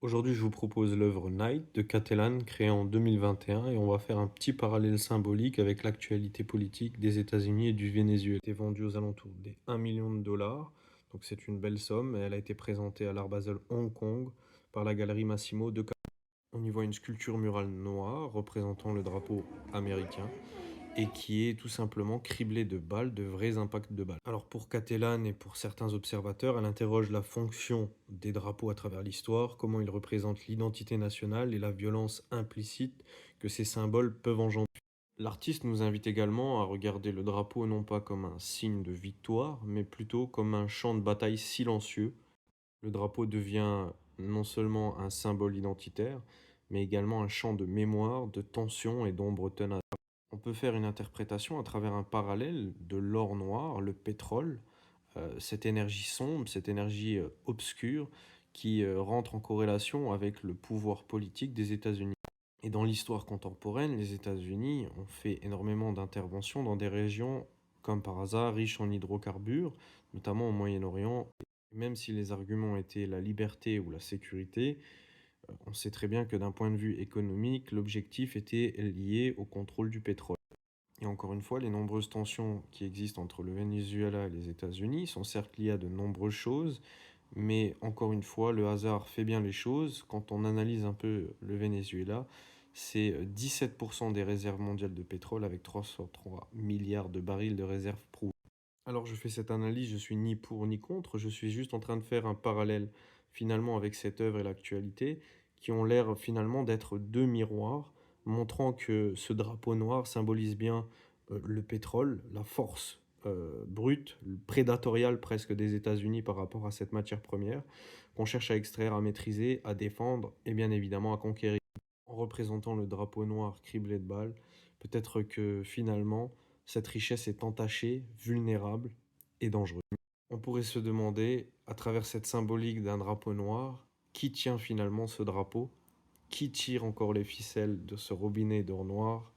Aujourd'hui, je vous propose l'œuvre Night de Catalan, créée en 2021, et on va faire un petit parallèle symbolique avec l'actualité politique des États-Unis et du Venezuela. Elle a été vendue aux alentours des 1 million de dollars, donc c'est une belle somme, et elle a été présentée à l'Art Basel Hong Kong par la galerie Massimo de Catalan. On y voit une sculpture murale noire représentant le drapeau américain et qui est tout simplement criblée de balles, de vrais impacts de balles. Alors pour Catalan et pour certains observateurs, elle interroge la fonction des drapeaux à travers l'histoire, comment ils représentent l'identité nationale et la violence implicite que ces symboles peuvent engendrer. L'artiste nous invite également à regarder le drapeau non pas comme un signe de victoire, mais plutôt comme un champ de bataille silencieux. Le drapeau devient non seulement un symbole identitaire, mais également un champ de mémoire, de tension et d'ombre tenace. On peut faire une interprétation à travers un parallèle de l'or noir, le pétrole, cette énergie sombre, cette énergie obscure qui rentre en corrélation avec le pouvoir politique des États-Unis. Et dans l'histoire contemporaine, les États-Unis ont fait énormément d'interventions dans des régions, comme par hasard, riches en hydrocarbures, notamment au Moyen-Orient. Même si les arguments étaient la liberté ou la sécurité, on sait très bien que d'un point de vue économique, l'objectif était lié au contrôle du pétrole. Et encore une fois, les nombreuses tensions qui existent entre le Venezuela et les États-Unis sont certes liées à de nombreuses choses, mais encore une fois, le hasard fait bien les choses. Quand on analyse un peu le Venezuela, c'est 17% des réserves mondiales de pétrole avec 303 milliards de barils de réserves prouvées. Alors je fais cette analyse, je suis ni pour ni contre, je suis juste en train de faire un parallèle finalement avec cette œuvre et l'actualité qui ont l'air finalement d'être deux miroirs montrant que ce drapeau noir symbolise bien le pétrole, la force brute, prédatoriale presque des États-Unis par rapport à cette matière première qu'on cherche à extraire, à maîtriser, à défendre et bien évidemment à conquérir. En représentant le drapeau noir criblé de balles, peut-être que finalement, cette richesse est entachée, vulnérable et dangereuse. On pourrait se demander, à travers cette symbolique d'un drapeau noir, qui tient finalement ce drapeau? Qui tire encore les ficelles de ce robinet d'or noir?